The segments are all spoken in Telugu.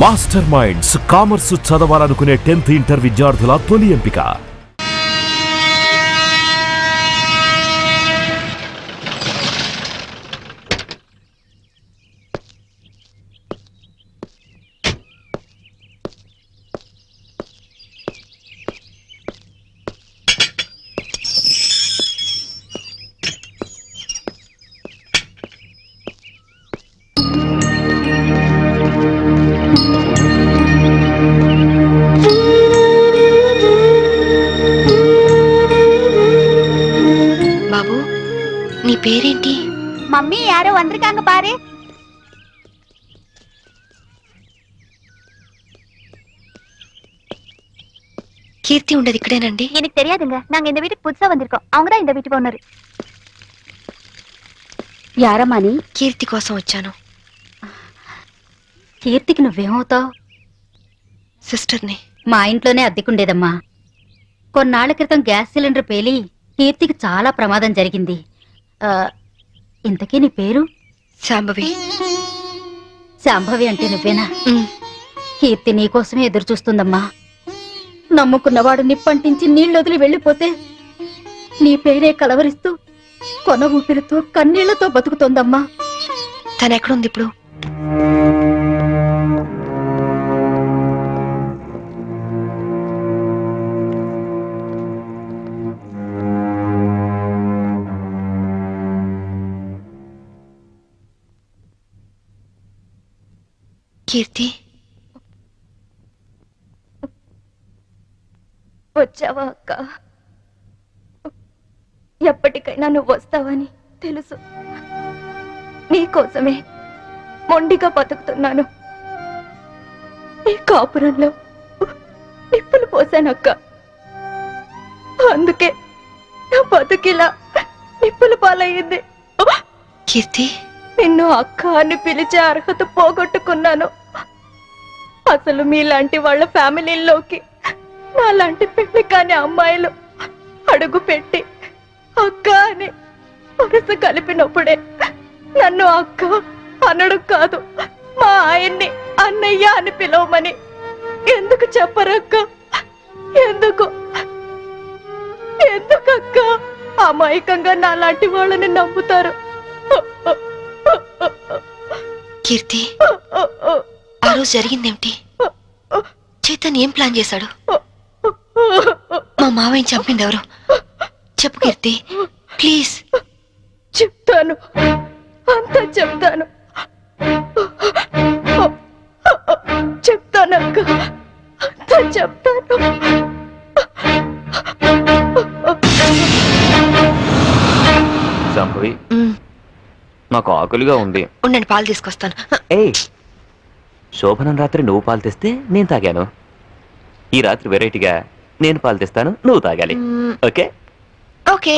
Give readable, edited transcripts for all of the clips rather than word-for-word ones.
మాస్టర్ మైండ్స్ కామర్స్ చదవాలనుకునే 10th ఇంటర్ విద్యార్థుల తొలి ఎంపిక. నీ పేరేంటి? మమ్మీ యారో వందరికాంగ పారే. கீர்த்தி ఉండదు ఇక్కడేనండి? எனக்கு தெரியாதுங்க. நாங்க இந்த வீட்டுக்கு புதுசா வந்திருக்கோம். அவங்க தான் இந்த வீட்டுக்கு ஓனர். యారమ్మా నీ? కీర్తి కోసం వచ్చాను. కీర్తికి నువ్వేమవుతావు? సిస్టర్ని. మా ఇంట్లోనే అద్దెకుండేదమ్మా. కొన్నాళ్ల క్రితం గ్యాస్ సిలిండర్ పేలి కీర్తికి చాలా ప్రమాదం జరిగింది. ఇంతకీ నీ పేరు? శాంభవి. శాంభవి అంటే నువ్వేనా? కీర్తి నీకోసమే ఎదురు చూస్తుందమ్మా. నమ్ముకున్నవాడు నిప్పంటించి నీళ్ళొదిలి వెళ్ళిపోతే నీ పేరే కలవరిస్తూ కొన ఊపిరితో కన్నీళ్లతో బతుకుతోందమ్మా. తనెక్కడుంది ఇప్పుడు? కీర్తి, వచ్చావా అక్క? ఎప్పటికైనా నువ్వు వస్తావని తెలుసు. నీకోసమే మొండిగా బతుకుతున్నాను. ఈ కాపురంలో నిప్పులు పోసానక్క. అందుకే నా బతుకిలా నిప్పుల పాలయ్యింది. కీర్తి, నిన్ను అక్క అని పిలిచే అర్హత పోగొట్టుకున్నాను. అసలు మీలాంటి వాళ్ళ ఫ్యామిలీలోకి నాలాంటి పెళ్లి కాని అమ్మాయిలు అడుగు పెట్టి అక్క అని వరుస కలిపినప్పుడే నన్ను అక్క అనడు కాదు, మా ఆయన్ని అన్నయ్య అని పిలవమని ఎందుకు చెప్పరక్క? ఎందుకు ఎందుకక్క అమాయకంగా నాలాంటి వాళ్ళని నమ్ముతారు? కీర్తి, ఆ రోజు జరిగిందేమిటి? చైతన్ ఏం ప్లాన్ చేశాడు? మా మావయ్యని చంపింది ఎవరు? చెప్పు కీర్తి, ప్లీజ్. చెప్తాను, అంతా చెప్తాను. చెప్తానక్క, అంతా చెప్తాను. సంభవి, నాకు ఆకలిగా ఉంది. ఉండండి, పాలు తీసుకొస్తాను. ఏయ్, శోభనం రాత్రి నువ్వు పాలు తెస్తే నేను తాగాను. ఈ రాత్రి వెరైటీగా నేను పాలు తెస్తాను, నువ్వు తాగాలి. Okay okay.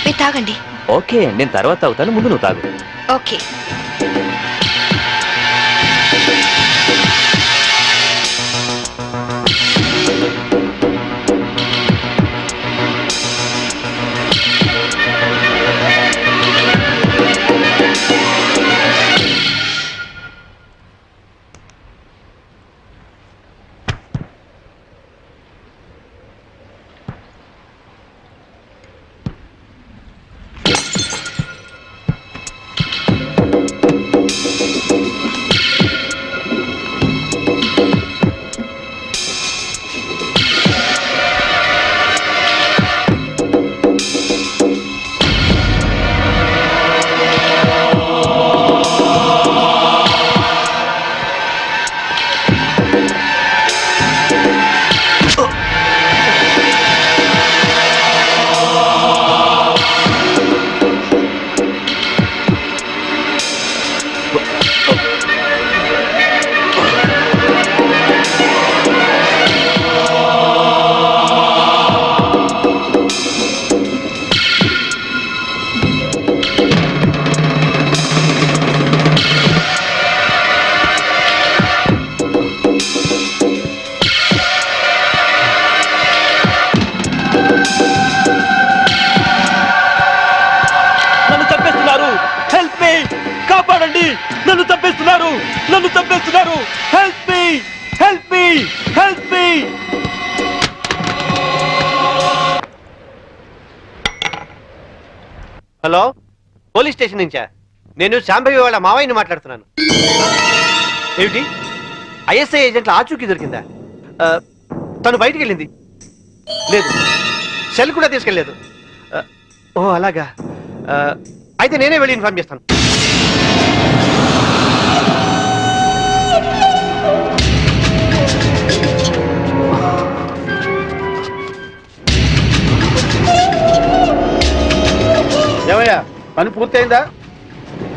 మీరు తాగండి. ఓకే, నేను తర్వాత తాగుతాను, ముందు నువ్వు తాగు. ఓకే. నన్ను చంపేస్తున్నారు, నన్ను చంపేస్తున్నారు. Help me, help me, help me. Hello, police station నుంచా? నేను శాంభవి వాళ్ళ మావయ్యని మాట్లాడుతున్నాను. ఏమిటి, ఐఎస్ఐ ఏజెంట్ల ఆచూకీ దొరికిందా? తను బయటికి వెళ్ళింది లేదు, సెల్ కూడా తీసుకెళ్ళలేదు. ఓ అలాగా, అయితే నేనే వెళ్ళి ఇన్ఫార్మ్ చేస్తాను. ఏమయ్యా, పని పూర్తయిందా?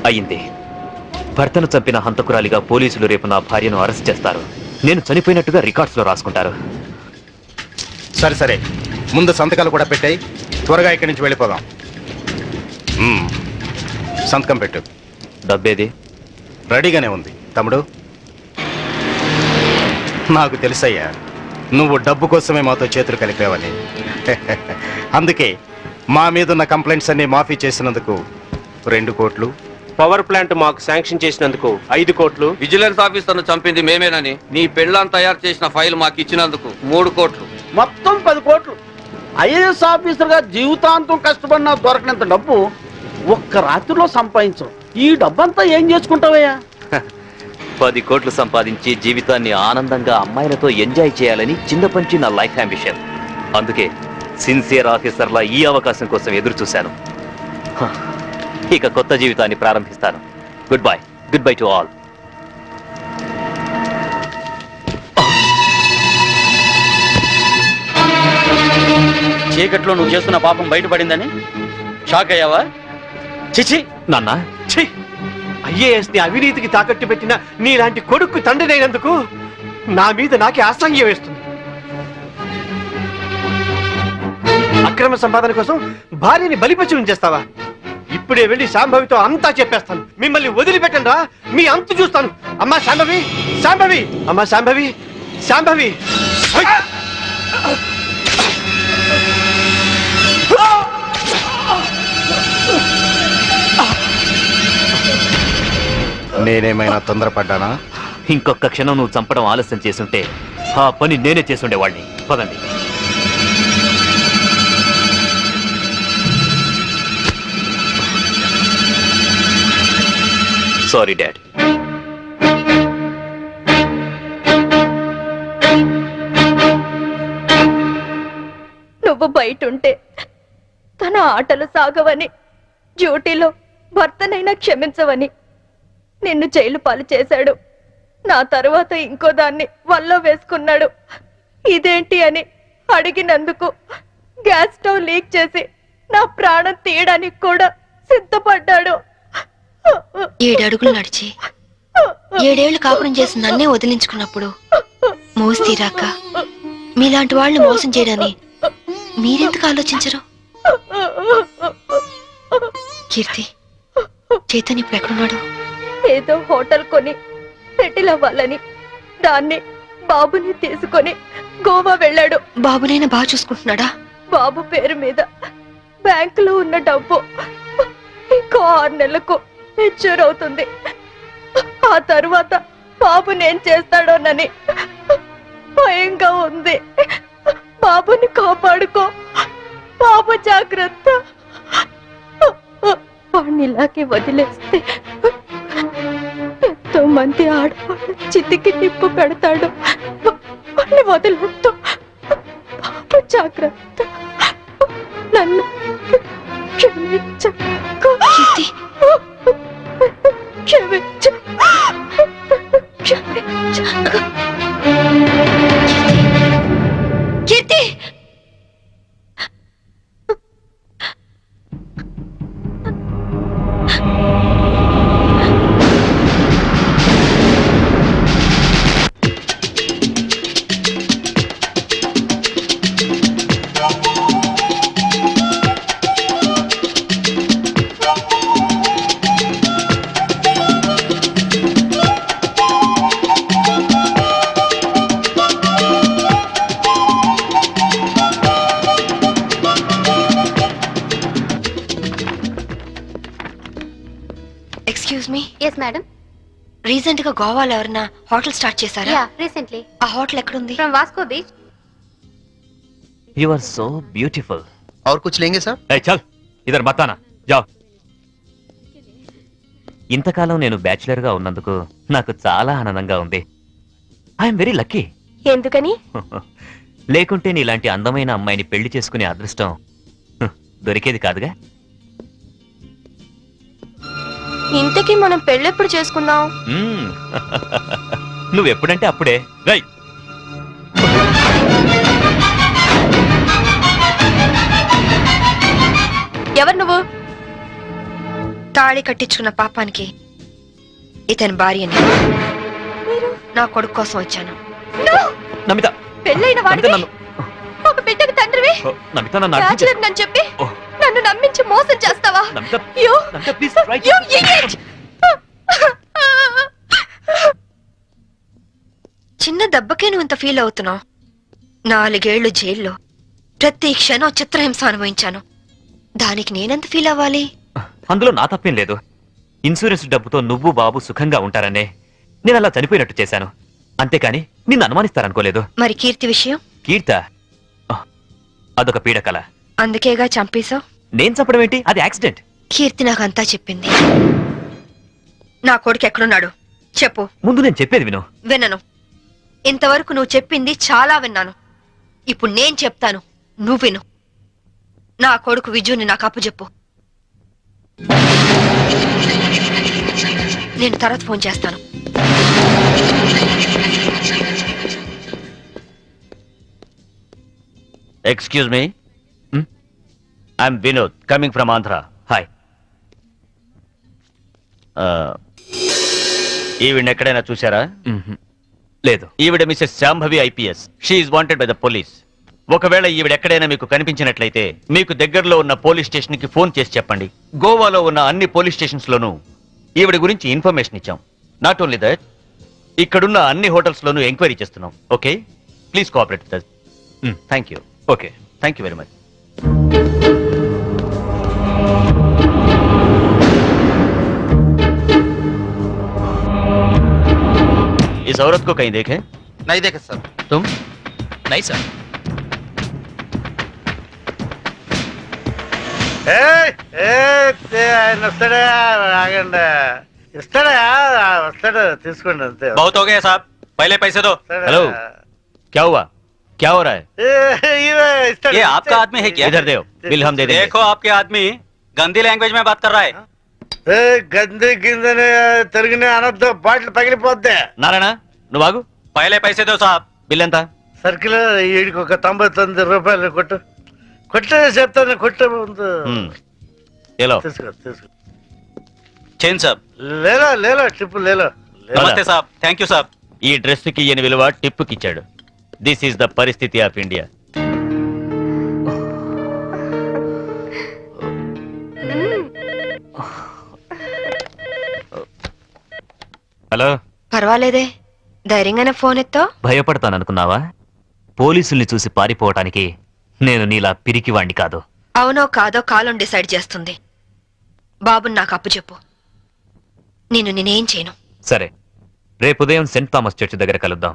అయింది. భర్తను చంపిన హంతకురాలిగా పోలీసులు రేపు నా భార్యను అరెస్ట్ చేస్తారు. నేను చనిపోయినట్టుగా రికార్డ్స్ లో రాసుకుంటారు. సరే సరే, ముందు సంతకాలు కూడా పెట్టాయి. త్వరగా ఇక్కడి నుంచి వెళ్ళిపోదాం. సంతకం పెట్టు. డబ్బేది? రెడీగానే ఉంది తమ్ముడు. నాకు తెలుసయ్యా, నువ్వు డబ్బు కోసమే మాతో చేతులు కలిపావని. అందుకే మా మీదున్న కంప్లైంట్స్ అన్ని మాఫీ చేసినందుకు 2 కోట్లు, పవర్ ప్లాంట్ మాకు శాంక్షన్ చేసినందుకు 5 కోట్లు, విజిలెన్స్ ఆఫీసర్ను చంపింది మేమేనని నీ పెళ్ళాన్ని తయారు చేసిన ఫైల్ మాకు ఇచ్చినందుకు 3 కోట్లు. మొత్తం 10 కోట్లు. ఐఏఎస్ ఆఫీసర్గా జీవితాంతం కష్టపడినా దొరకనంత డబ్బు ఒక్క రాత్రిలో సంపాదించవు. ఈ డబ్బంతా ఏం చేసుకుంటావయ్యా? 10 కోట్లు సంపాదించి జీవితాన్ని ఆనందంగా అమ్మాయిలతో ఎంజాయ్ చేయాలని చిన్నపంచి నా లైఫ్ అంబిషన్. అందుకే సిన్సియర్ ఆఫీసర్లా ఈ అవకాశం కోసం ఎదురు చూశాను. ఇక కొత్త జీవితాన్ని ప్రారంభిస్తాను. Good bye to all. చీకట్లో నువ్వు చేస్తున్న పాపం బయటపడిందని షాక్ అయ్యావా? చిచి నాన్న, ఛీ! ఐఏఎస్ ని అవినీతికి తాకట్టు పెట్టిన నీలాంటి కొడుకు తండ్రినైనందుకు నా మీద నాకే అసహ్యం వేస్తుంది. అక్రమ సంపాదన కోసం భార్యని బలిపశువుని చేస్తావా? ఇప్పుడే వెళ్ళి శాంభవితో అంతా చెప్పేస్తాను. మిమ్మల్ని వదిలిపెట్టండి రా, మీ అంతు చూస్తాను. అమ్మా శాంభవి, శాంభవి, అమ్మా శాంభవి, శాంభవి. నేనేమైనా తొందరపడ్డానా? ఇంకొక క్షణం నువ్వు చంపడం ఆలస్యం చేసుంటే ఆ పని నేనే చేసుండేవాడిని. పదండి. Sorry dad. నువ్వు బయటుంటే తన ఆటలు సాగవని, డ్యూటీలో భర్తనైనా క్షమించవని నిన్ను జైలు పాలు చేశాడు. నా తరువాత ఇంకో దాన్ని వల్లో వేసుకున్నాడు. ఇదేంటి అని అడిగినందుకు గ్యాస్ స్టవ్ లీక్ చేసి నా ప్రాణం తీయడానికి కూడా సిద్ధపడ్డాడు. 7 అడుగులు నడిచి 7 ఏళ్లు కాపురం చేసి నన్నే వదిలించుకున్నప్పుడు మోసి తీరాక మీలాంటి వాళ్ళని మోసం చేయడాన్ని మీరెందుకు ఆలోచించరు? కీర్తి, చైతన్య ఇప్పుడు ఎక్కడున్నాడు? ఏదో హోటల్ కొని సెటిల్ అవ్వాలని దాన్ని బాబుని తీసుకొని గోవా వెళ్ళాడు. బాబునైనా బాగా చూసుకుంటున్నాడా? బాబు పేరు మీద బ్యాంకులో ఉన్న డబ్బు ఇంకో 6 నెలలకు మెచ్యూర్ అవుతుంది. ఆ తరువాత బాబు నేను చేస్తాడోనని భయంగా ఉంది. బాబుని కాపాడుకో, బాబు జాగ్రత్త. వాడిని ఇలాగే వదిలేస్తే ఎంతో మంది ఆడవాళ్ళు చితికి నిప్పు పెడతాడు. వాడిని వదిలేస్తూ బాబు జాగ్రత్త. నన్ను క్షమించు, క్షమించు, క్షమించు. Keerthi, excuse me, yes madam. Recent గా గోవాలో ఎవరన్నా హోటల్ స్టార్ట్ చేశారా? యా, రీసెంట్లీ ఆ హోటల్ ఎక్కడుంది? From Vasco beach. You are so beautiful. और कुछ लेंगे साहब? చల్ ఇద్దరు బతానా జా. ఇంతకాలం నేను బ్యాచులర్ గా ఉన్నందుకు నాకు చాలా ఆనందంగా ఉంది. I'm very lucky. ఎందుకని? లేకుంటే నీలాంటి అందమైన అమ్మాయిని పెళ్లి చేసుకునే అదృష్టం దొరికేది కాదుగా. ఇంతకీ మనం పెళ్ళెప్పుడు చేసుకుందాం? మ్మ్. నువ్వెప్పుడంటే అప్పుడే. రై ఎవరు నువ్వు? తాళి కట్టించుకున్న పాపానికి ఇతని భార్యని. మీరు నా కొడుకు కోసం వచ్చాను. నమిత, పెళ్ళైన నమిత వాడివి, నన్ను ఒక బిడ్డకు తండ్రివి, ఓ, నమిత నన్ను అర్థం బ్యాచులర్ చేసుకో. నన్ను చెప్పి ఓ, నన్ను నమ్మించి మోసం చేస్తావా? Namitha, You, Namitha, please try to- you idiot! చిన్న దెబ్బకే నువ్వు ఇంత ఫీల్ అవుతున్నావు. 4 ఏళ్లు జైల్లో ప్రతి క్షణం చిత్రహింస అనుభవించాను. దానికి నేనెంత ఫీల్ అవ్వాలి? అందులో నా తప్పేం లేదు. ఇన్సూరెన్స్ డబ్బుతో నువ్వు బాబు సుఖంగా ఉంటారనే నేను అలా చనిపోయినట్టు చేశాను. అంతేకాని నిన్ను అనుమానిస్తారనుకోలేదు. మరి కీర్తి విషయం? కీర్త అదొక పీడకల. అందుకేగా చంపేశావు. నేను చెప్పడం ఏంటి? అది యాక్సిడెంట్. కీర్తి నాకంతా చెప్పింది. నా కొడుకు ఎక్కడున్నాడు చెప్పు. ముందు నేను చెప్పేది విను. వినను. ఇంతవరకు నువ్వు చెప్పింది చాలా విన్నాను. ఇప్పుడు నేను చెప్తాను, నువ్వు విను. నా కొడుకు విజుని నాకు అప్పచెప్పు. నేను తర్వాత ఫోన్ చేస్తాను. Excuse me, I'm Vinod coming from Andhra. Hi. ఈవిడ ఎక్కడైనా చూసారా? లేదు. ఈవిడ Mrs Shambhavi IPS. She's wanted by the police. ఒకవేళ ఈవిడ ఎక్కడైనా మీకు కనిపించినట్లయితే మీకు దగ్గరలో ఉన్న పోలీస్ స్టేషన్ కి ఫోన్ చేసి చెప్పండి. గోవాలో ఉన్న అన్ని పోలీస్ స్టేషన్స్ లోనూ ఈవిడ గురించి ఇన్ఫర్మేషన్ ఇచ్చాం. నాట్ ఓన్లీ దట్, ఇక్కడున్న అన్ని హోటల్స్ లోనూ ఎంక్వైరీ చేస్తున్నాం. Okay, please cooperate with us. Thank you. Okay, thank you very much. इस औरत को कहीं देखे? नहीं देखे सर. तुम? నై సార్. ఆయన వస్తాడా? ఆగండి. ఇస్తాడా? వస్తాడు, తీసుకోండి అంతే. बहुत हो गया साहब, पहले पैसे दो. हेलो, क्या हुआ? क्या हो रहा है? ये आपका आदमी है क्या? इधर देओ, बिल हम दे देंगे. देखो आपके आदमी गंदी लैंग्वेज में बात कर रहा है. గంది కిందని తిరిగిన అనొద్దు, బాటిల్ పగిలిపోద్ది. నారాయణ, నువ్వు ఆగు. पहले पैसे दो साहब. బిల్ ఎంత? సర్కిల్ వీడికి ఒక 99 రూపాయలు కొట్టు. కొట్టే చెప్తాను, కొట్టే ముందు. ఏలో. తీసుకో తీసుకో. चेन साहब. లేలో లేలో ట్రిప్ లేలో. नमस्ते साहब, थैंक यू साहब. ఈ డ్రెస్ కి ఈయన విలువ టిప్పుకి ఇచ్చాడు. దిస్ ఈస్ ద పరిస్థితి ఆఫ్ ఇండియా. హలో. పర్వాలేదే, ధైర్యంగానే ఫోన్ ఎత్తో. భయపడతాననుకున్నావా? పోలీసుల్ని చూసి పారిపోవటానికి నేను నీలా పిరికివాణ్ణి కాదు. అవునో కాదో కాలం డిసైడ్ చేస్తుంది. బాబుని నాకు అప్పచెప్పు. నేనేం చేయను. సరే, రేపు ఉదయం సెంట్ థామస్ చర్చ్ దగ్గర కలుద్దాం.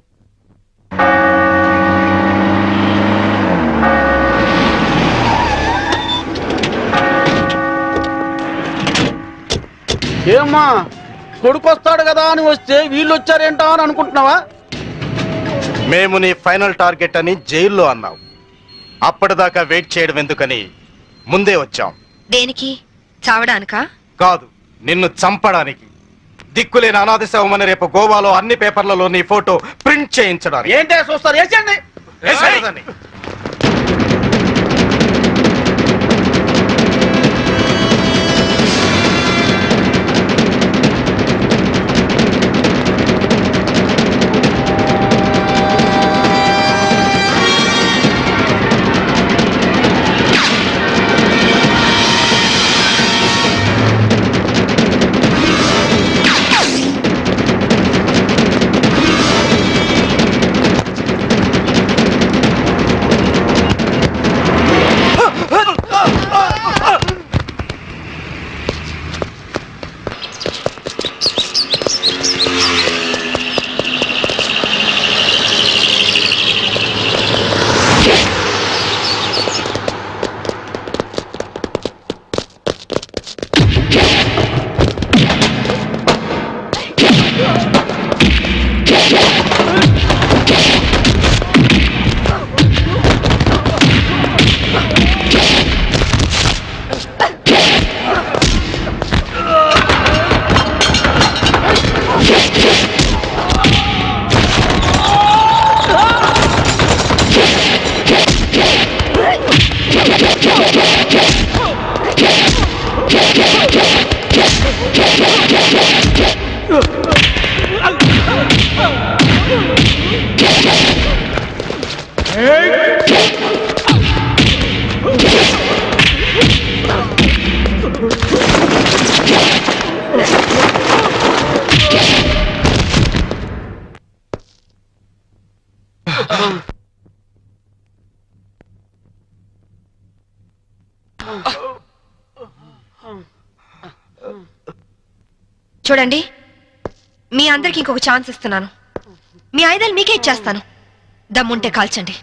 ఏమ్మా, కొడుకు వస్తాడు కదా అని వస్తే వీళ్ళు వచ్చారేంటా అని అనుకుంటున్నావా? మేము నీ ఫైనల్ టార్గెట్ అని జైల్లో అన్నావు. అప్పటిదాకా వెయిట్ చేయడం ఎందుకని ముందే వచ్చాం. దేనికి? చావడానికా? కాదు, నిన్ను చంపడానికి. దిక్కులేని అనాథ శవమని రేపు గోవాలో అన్ని పేపర్లలో నీ ఫోటో ప్రింట్ చేయించడానికి. ఏంటే చూస్తారు, వేసేయండి. వేసేయ్. చూడండి, మీ అందరికి ఇంకొక ఛాన్స్ ఇస్తున్నాను. మీ ఆయుధాలు మీకే ఇచ్చేస్తాను. దమ్ముంటే కాల్చండి.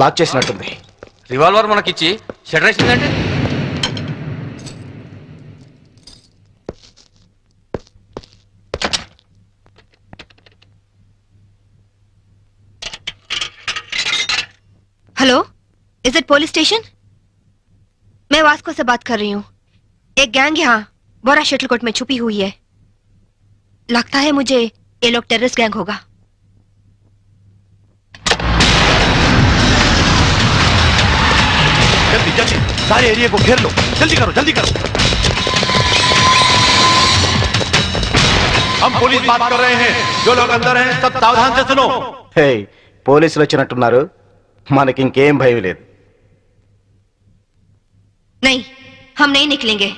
లాక్ చేసినట్టుంది. రివాల్వర్ మనకిచ్చి షటర్ వేసిందంటే hello, is it police station? मैं वास्को से बात कर रही हूँ. एक गैंग यहाँ बोरा शटलकोट में छुपी हुई है. लगता है मुझे ये लोग टेररिस्ट गैंग होगा. जल्दी जल्दी सारे एरिया को घेर लो. जल्दी करो जल्दी करो. हम पुलिस बात कर रहे हैं. जो लोग अंदर हैं सब सावधान से सुनो. హే, పోలీసులు వచ్చినట్టున్నారు. మనకి ఇంకేం భయం లేదు. नहीं, हम नहीं निकलेंगे.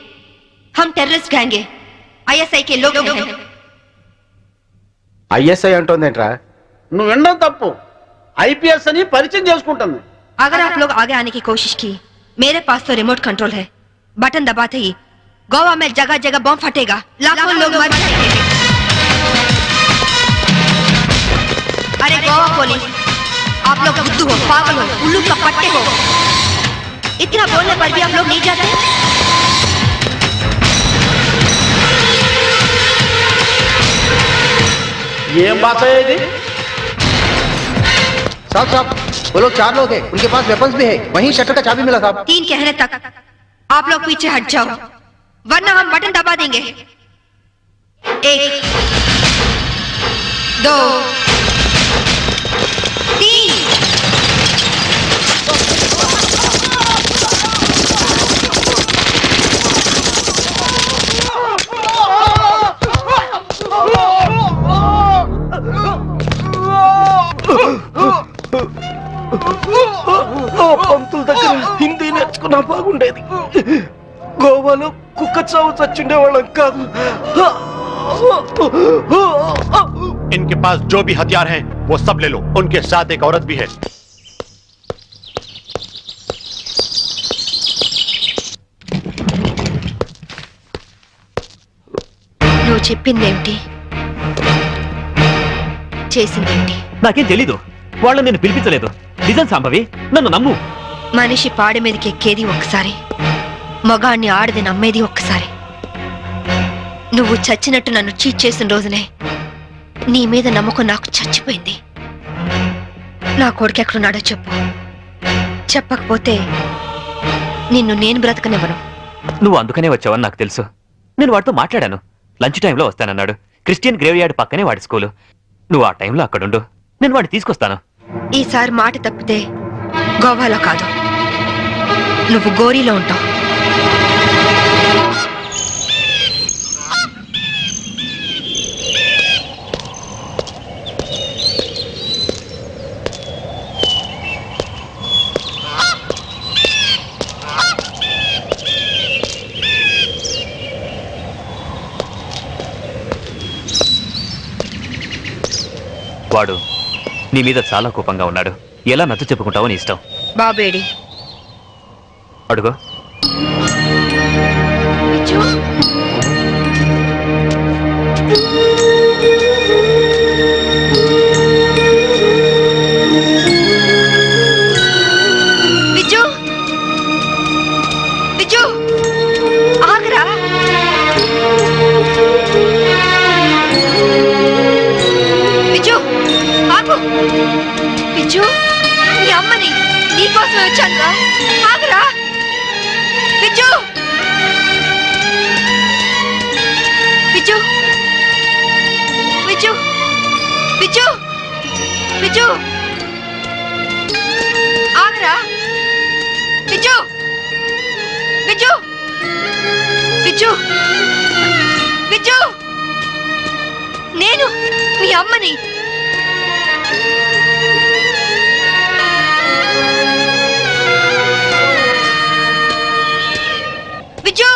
हम टेररिस्ट गैंग है. आईएसआई के लोग हैं. ఐఎస్ఐ అంటోందేంట్రా? నువ్వు వినడం తప్పు. ఐపీఎస్ అని పరిచయం చేసుకుంటుంది. अगर आप लोग आगे आने की कोशिश की, मेरे पास तो रिमोट कंट्रोल है. बटन दबाते ही गोवा में जगह जगह बम फटेगा. लाखों लोग मर जाएंगे. अरे गोवा पुलिस, आप लोग बुद्धू हो, पागल हो, उल्लू का पट्टे हो. इतना बोलने पर भी आप लोग नहीं जाते. ఏం భాష ఇది? साहब साहब वो लोग 4 लोग हैं, उनके पास वेपन्स भी है. वहीं शटर का चाबी मिला साहब. 3 कहने तक आप लोग पीछे हट जाओ, वरना हम बटन दबा देंगे. 1 2 3. పంతుల దగ్గర హిందీ నేర్చుకున్నా బాగుండేది. గోవాలో కుక్క చావు చచ్చుండేవాళ్ళం కాదు. इनके पास जो भी हथियार हैं वो सब ले लो. उनके साथ एक औरत भी है. నువ్వు చెప్పిందేమిటి, చేసిందేమిటి? నాకేం తెలీదు. వాళ్ళు నేను పిలిపించలేదు. నిజం సంభవి, నన్ను నమ్ము. మనిషి పాడి మీదకి ఎక్కేది ఒక్కసారి, మగాణ్ణి ఆడది నమ్మేది ఒక్కసారి. నువ్వు చచ్చినట్టు నన్ను చీట్ చేసిన రోజునే నీ మీద నమ్మకం నాకు చచ్చిపోయింది. నా కొడుకు ఎక్కడున్నాడో చెప్పు. చెప్పకపోతే నిన్ను నేను బ్రతకనివ్వను. నువ్వు అందుకనే వచ్చావని నాకు తెలుసు. నేను వాడితో మాట్లాడాను. లంచ్ టైంలో వస్తానన్నాడు. క్రిస్టియన్ గ్రేవ్ యార్డ్ పక్కనే వాడి స్కూలు. నువ్వు ఆ టైంలో అక్కడుండు, నేను వాడిని తీసుకొస్తాను. ఈసారి మాట తప్పితే గోవాలో కాదు, నువ్వు గోరీలో ఉంటావు. వాడు నీ మీద చాలా కోపంగా ఉన్నాడు. ఎలా నచ్చ చెప్పుకుంటావో నీ ఇష్టం. బాబేడి అడుగు. బిజ్జు, బిజ్జు ఆగరా. బిజ్జు ఆగు. బిజ్జు, నీ అమ్మని నీకోసమే వచ్చానురా. ఆగరా బిజ్జు. బిజ్జు, బిజ్జు, బిజ్జు, బిజ్జు ఆగరా. బిజ్జు, బిజ్జు, బిజ్జు, బిజ్జు, నేను మీ అమ్మని. విజు,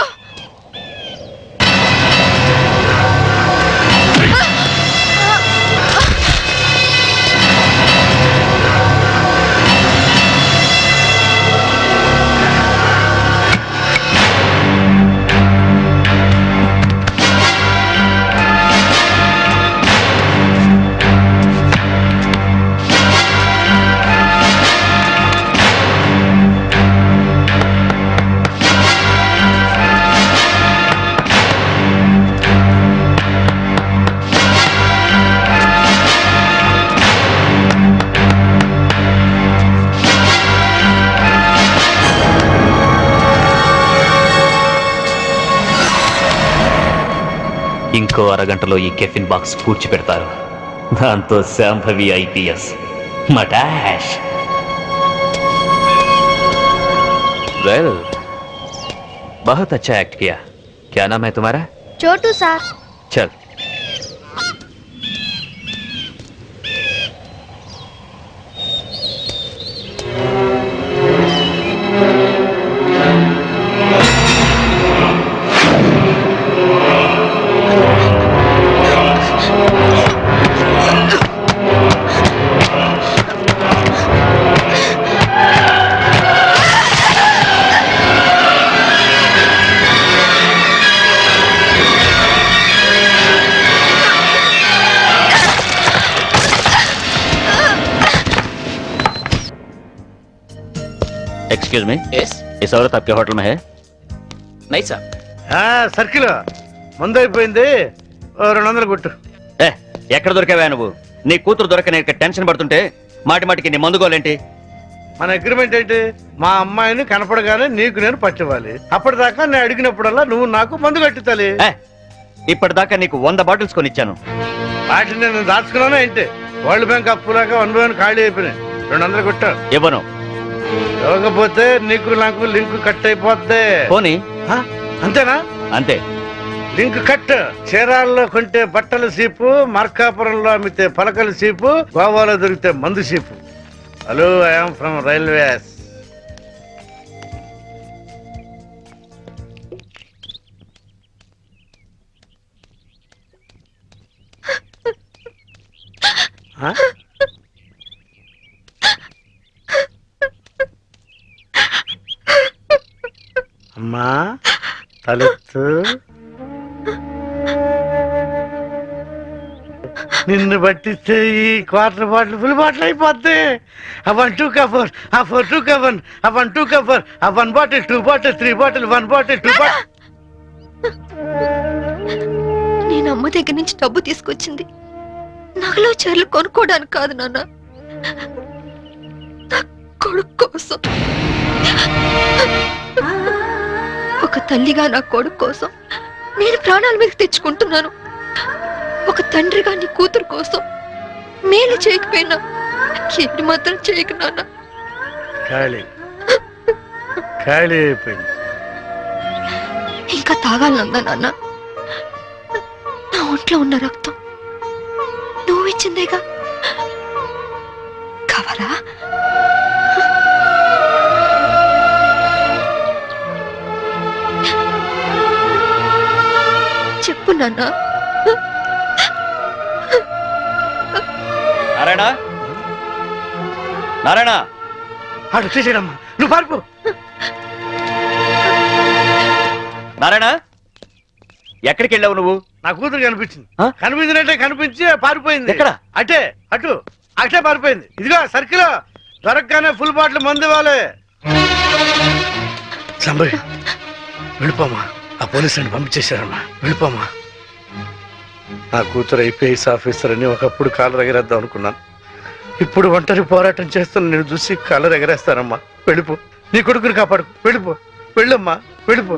ఇంకో అరగంటలో ఈ కెఫిన్ బాక్స్ పూడ్చిపెడతారు. దాంతో శాంభవి ఐపీఎస్ మటాష్. వెల్, बहुत अच्छा एक्ट किया. क्या नाम है तुम्हारा? చోటు సార్. चल. एक्सक्यूज मी, इस औरत आपके होटल में है? नहीं साहब. సర్కిల్ మందు అయిపోయింది, 200 కొట్టు. ఏ, ఎక్కడ దొరికావా నువ్వు? నీ కూతురు దొరకని టెన్షన్ పడుతుంటే మాటి మాటికి నీ మందుకోలేంటి? మన అగ్రిమెంట్ ఏంటి? మా అమ్మాయిని కనపడగానే నీకు నేను పట్టివ్వాలి. అప్పటిదాకా నేను అడిగినప్పుడల్లా నువ్వు నాకు మందు కట్టించాలి. ఇప్పటిదాకా నీకు 100 బాటిల్స్ కొనిచ్చాను. వాటిని నేను దాచుకున్నాను ఏంటి? వరల్డ్ బ్యాంక్ అప్పులాగా 1 by 1 ఖాళీ అయిపోయినాయి. 200 కొట్టు. ఇవ్వను. ఇవ్వకపోతే నీకు నాకు లింక్ కట్ అయిపోద్ది. పోనీ. అంతేనా? అంతే. Link cut. చీరాల్లో కొంటే బట్టల సీపు, మార్కాపురంలో అమ్మితే పలకల సీపు, గోవాలో దొరికితే మందు cheap. Hello, I'm from railways. అమ్మా తలెత్తు. నిన్ను పట్టిస్తే ఈ క్వార్టర్ బాటిల్ ఫుల్ బాటిల్ అయిపోద్ది. ఆ 1 2 కవర్, ఆ 4 2 కవర్, ఆ 1 2 కవర్, ఆ 1 bottle 2 bottle 3 bottle 1 bottle 2 bottle. నేను అమ్మ దగ్గర నుంచి డబ్బు తీసుకొచ్చింది నగలో చీరలు కొనుక్కోవడానికి కాదు నాన్న, నా కొడుకు కోసం. ఒక తల్లిగా నా కొడుకు కోసం నేను ప్రాణాల మీద తెచ్చుకుంటున్నాను. ఒక తండ్రిగా నీ కూతురు కోసం మేలు చేయకపోయినా ఏడు మాత్రం చేయకు నాన్న. ఖాళీ ఖాళీ అయిపోయింది. ఇంకా తాగాలనుందా నాన్న? నా ఒంట్లో ఉన్న రక్తం నువ్వు ఇచ్చిందేగా, కావాలా? చెప్పు నాన్న. నారాయణ, నారాయణ, అటు తీసేయడమ్మా, నువ్వు పారిపో. నారాయణ, ఎక్కడికి వెళ్ళావు నువ్వు? నా కూతురు కనిపించింది. కనిపించినట్టే కనిపించి పారిపోయింది. ఎక్కడ? అటే అటు అటే పారిపోయింది. ఇదిగో సర్కిల్ దొరకగానే ఫుల్ బాటిల్ మందు ఇవ్వాలి. సంభవి వెళ్ళిపోమా, ఆ పోలీసుని పంపించేశారమ్మా, వెళ్ళిపోమా. నా కూతురు ఐపీఎస్ ఆఫీసర్ అని ఒకప్పుడు కాలర్ ఎగరేద్దాం అనుకున్నాను. ఇప్పుడు ఒంటరి పోరాటం చేస్తున్న నేను చూసి కాలర్ ఎగరేస్తానమ్మా. వెళ్ళిపో, నీ కొడుకుని కాపాడు. వెళ్ళిపో, వెళ్ళమ్మా, వెళ్ళిపో.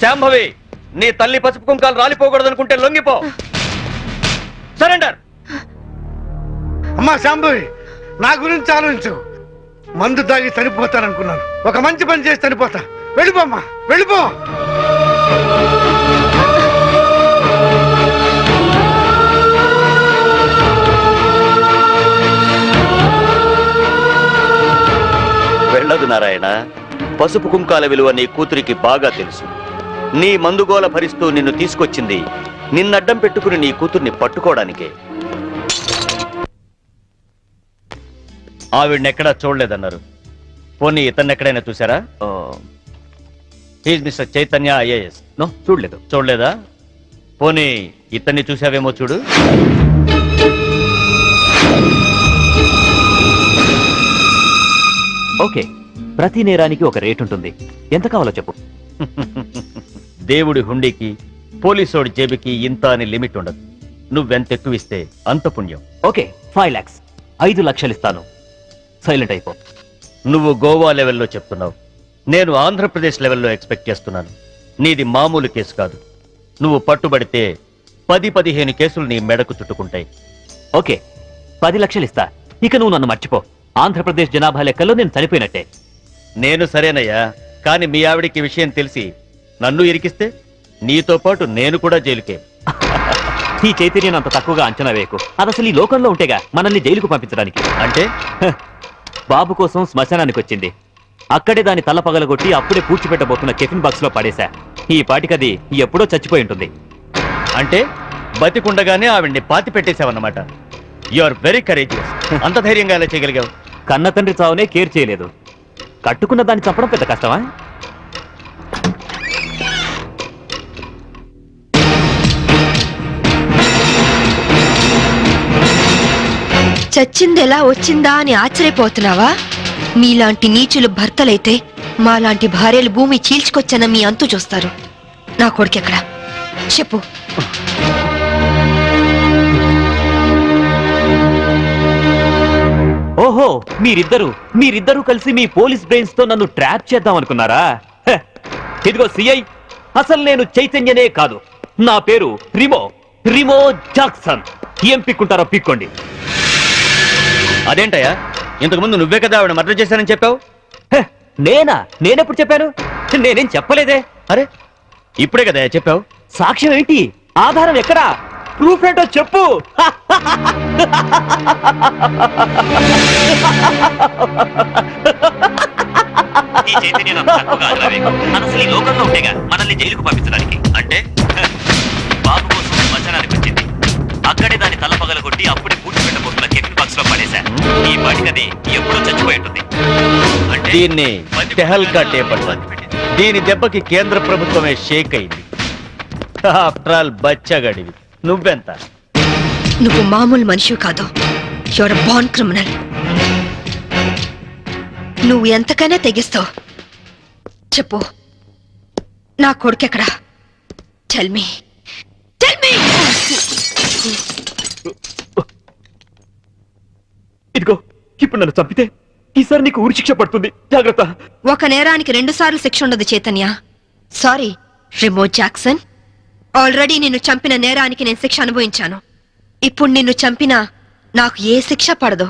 శాంభవి, నీ తల్లి పసుపు కుంకాలు రాలిపోకూడదనుకుంటే లొంగిపో. సరెండర్. అమ్మా శాంభవి, నా గురించి ఆలోచించు. మందు తాగి చనిపోతాననుకున్నాను. ఒక మంచి పని చేసి చనిపోతా. వెళ్ళిపోమ్మా, వెళ్ళిపో. వెళ్ళదు నారాయణ. పసుపు కుంకాల విలువ నీ కూతురికి బాగా తెలుసు. నీ మందుగోల భరిస్తూ నిన్ను తీసుకొచ్చింది నిన్నడ్డం పెట్టుకుని నీ కూతుర్ని పట్టుకోవడానికే. ఆవిడనెక్కడా చూడలేదన్నారు. పోనీ ఇతన్ని ఎక్కడైనా చూసారా? He's Mr Chaitanya IAS. No, చూడలేదు. చూడలేదా? పోనీ ఇతన్ని చూసావేమో చూడు. ఓకే, ప్రతి నేరానికి ఒక రేట్ ఉంటుంది. ఎంత కావాలో చెప్పు. దేవుడి హుండీకి పోలీసోడి జేబుకి ఇంత అని లిమిట్ ఉండదు. నువ్వెంత ఎక్కువ ఇస్తే అంత పుణ్యం. Okay, 5 lakhs. 5 లక్షలు ఇస్తాను. సైలెంట్ అయిపో. నువ్వు గోవా లెవెల్లో చెప్తున్నావు, నేను ఆంధ్రప్రదేశ్ లెవెల్లో ఎక్స్పెక్ట్ చేస్తున్నాను. నీది మామూలు కేసు కాదు. నువ్వు పట్టుబడితే 10-15 కేసులు నీ మెడకు చుట్టుకుంటాయి. ఓకే, 10 లక్షలు ఇస్తా. ఇక నువ్వు నన్ను మర్చిపో. ఆంధ్రప్రదేశ్ జనాభా లెక్కల్లో నేను చనిపోయినట్టే. నేను సరేనయ్యా, కానీ మీ ఆవిడికి విషయం తెలిసి నన్ను ఇరికిస్తే నీతో పాటు నేను కూడా జైలుకే. ఈ చైతన్యం అంత తక్కువగా అంచనా వేయకు. అది అసలు ఈ లోకంలో ఉంటేగా మనల్ని జైలుకు పంపించడానికి. అంటే బాబు కోసం శ్మశానానికి వచ్చింది. అక్కడే దాని తల పగలగొట్టి అప్పుడే పూడ్చిపెట్టబోతున్న కెఫిన్ బాక్స్ లో పడేశా. ఈ పాటికది ఎప్పుడో చచ్చిపోయి ఉంటుంది. అంటే బతికుండగానే ఆవిడ్ని పాతి పెట్టేశావన్నమాట. You are very courageous. అంత ధైర్యంగా ఎలా చేయగలిగావు? కన్న తండ్రి చావునే కేర్ చేయలేదు. కట్టుకున్న దాన్ని చంపడం పెద్ద కష్టమా? చచ్చింది ఎలా వచ్చిందా అని ఆశ్చర్యపోతున్నావా? మీలాంటి నీచులు భర్తలైతే మాలాంటి భార్యలు భూమి చీల్చుకొచ్చాన మీ అంతు చూస్తారు. నా కొడుకెక్కడ చెప్పు. ఓహో, మీరిద్దరూ కలిసి మీ పోలీస్ బ్రెయిన్స్ తో నన్ను ట్రాప్ చేద్దాం అనుకున్నారా? ఇదిగో సిఐ, అసలు నేను చైతన్యనే కాదు. నా పేరు రిమో జాక్సన్. ఏం పిక్కుంటారో పిక్కోండి. అదేంటయ్యా, ఇంతకుముందు నువ్వే కదా ఆవిడ మర్డర్ చేశానని చెప్పావు. నేనెప్పుడు చెప్పాను? నేనేం చెప్పలేదే. అరే, ఇప్పుడే కదా చెప్పావు. సాక్ష్యం ఏంటి? ఆధారం ఎక్కడా? ప్రూఫ్ ఏంటో చెప్పు. మనల్ని జైలుకు పంపించడానికి. అంటే బాబు కోసం శ్మశానానికి వచ్చింది. అక్కడే దాని తల పగలగొట్టి అప్పుడే పూడ్చిపెట్టబోతున్న కెఫిన్ బాక్స్ లో పడేశా. ఈ పాటికది ఎప్పుడో చచ్చిపోయి ఉంటుంది. అంటే దీన్ని టెహల్కా టేప్ అంటారు. దీని దెబ్బకి కేంద్ర ప్రభుత్వమే షేక్ అయింది. ఆఫ్టర్ ఆల్ బచ్చగడివి. నువ్వెంత? నువ్వు మామూలు మనిషి కాదు. Your born criminal. నువ్వు ఎంతకైనా తెగిస్తావు. చెప్పు, నా కొడుకెక్కడా? Tell me. ఇదిగో, ఇప్పుడు నన్ను చంపితే ఈసారి నీకు ఊరి శిక్ష పడుతుంది. జాగ్రత్త. ఒక నేరానికి 2 సార్లు శిక్ష ఉండదు Chaitanya. Sorry Remo Jackson. Already నిన్ను చంపిన నేరానికి నేను శిక్ష అనుభవించాను. ఇప్పుడు నిన్ను చంపినా నాకు ఏ శిక్ష పడదు.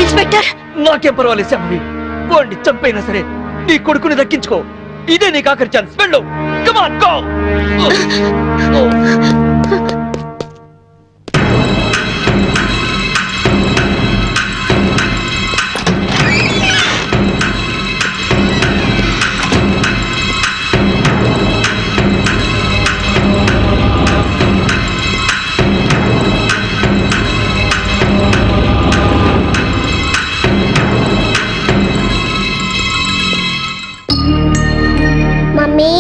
ఇన్స్పెక్టర్, నాకేం పర్వాలేదు శాంభవి. వాడిని చంపైనా సరే నీ కొడుకుని దక్కించుకో. ఇదే నీకు ఆఖరి ఛాన్స్. వెళ్ళు. Come on, go. Mummy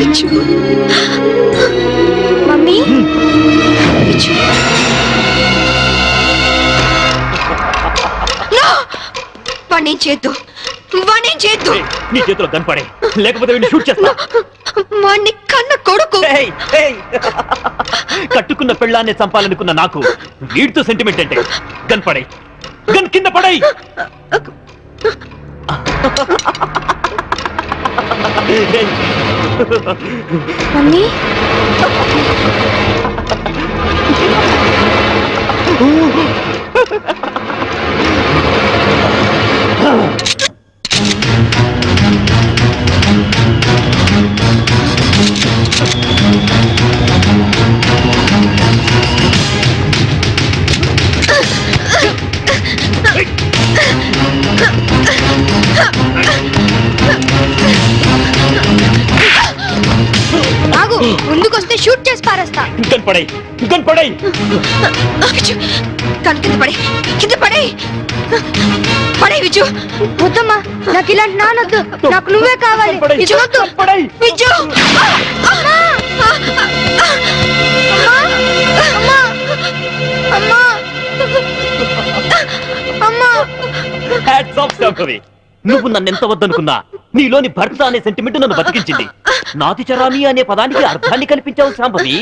Viju mummy Viju వాణ్ణేం చేద్దు నీ చేతిలో కనపడే లేకపోతే వీడిని షూట్ చేస్తా. వాణ్ణి కన్న కొడుకు. కట్టుకున్న పెళ్ళాన్ని చంపాలనుకున్న నాకు వీడితో సెంటిమెంట్ అంటే కనపడే గన్ కింద పడై. మమ్మీ ఆగు, ముందుకొస్తే షూట్ చేసి పారేస్తా. కనపడే కను కింద పడే పడే విజు. వద్దమ్మా, నాకు ఇలాంటి నానొద్దు, నాకు నువ్వే కావాలి. విజు వద్దు. విజు నువ్వు నన్ను ఎంత వద్దనుకున్నా నీలోని భర్త అనే సెంటిమెంట్ నన్ను బతికించింది. నాతి చరామి అనే పదానికి అర్థాన్ని కల్పించావు శాంభవి.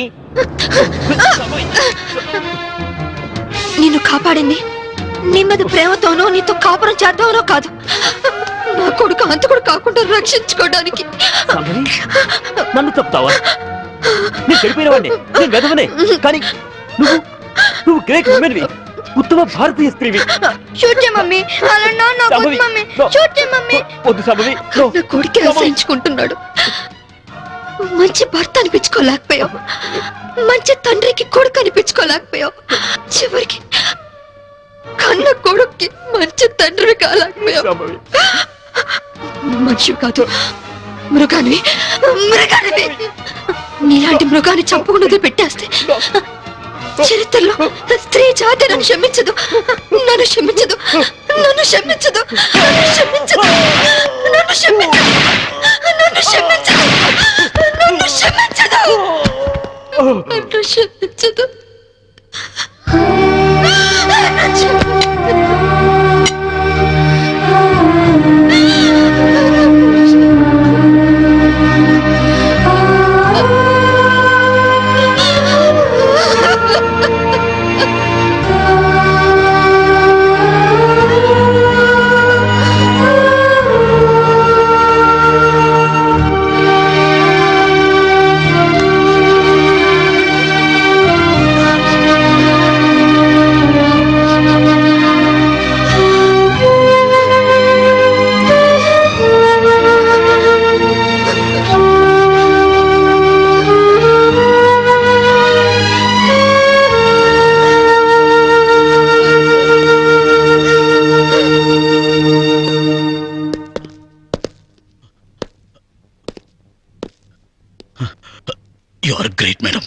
నిన్ను కాపాడింది నీ మీద ప్రేమతోనో నీతో కాపురం చేద్దామనో కాదు, నా కొడుకు అంతకుడు కాకుండా రక్షించుకోవడానికి. శాంభవి, నన్ను చెప్తావా? నేను చెడిపోయిన వాడిని, నేను వెదవనే. కానీ నువ్వు గ్రేట్ ఉమెన్వి, ఉత్తమ భారతీయ స్త్రీవి. షూట్ చేయ మమ్మీ, అలా నా వద్దు మమ్మీ, షూట్ చేయ మమ్మీ. వద్దు శాంభవి, నా కొడుకు రక్షించుకుంటున్నాడు. మంచి భర్త అనిపించుకోలేకపోయావు, మంచి తండ్రికి కొడుకు అనిపించుకోలేకపోయావు, చివరికి కన్న కొడుక్కి మంచి తండ్రి కాలేకపోయావు. మనిషి కాదు, మృగానివి. నీలాంటి మృగాన్ని చంపకుండా పెట్టేస్తే చరిత్రలో స్త్రీ జాతి నన్ను క్షమించదు, నన్ను క్షమించదు, నన్ను క్షమించదు, నన్ను క్షమించదు, నన్ను క్షమించదు, నన్ను క్షమించదు, నన్ను క్షమించదు, నన్ను క్షమించదు. You are great, madam.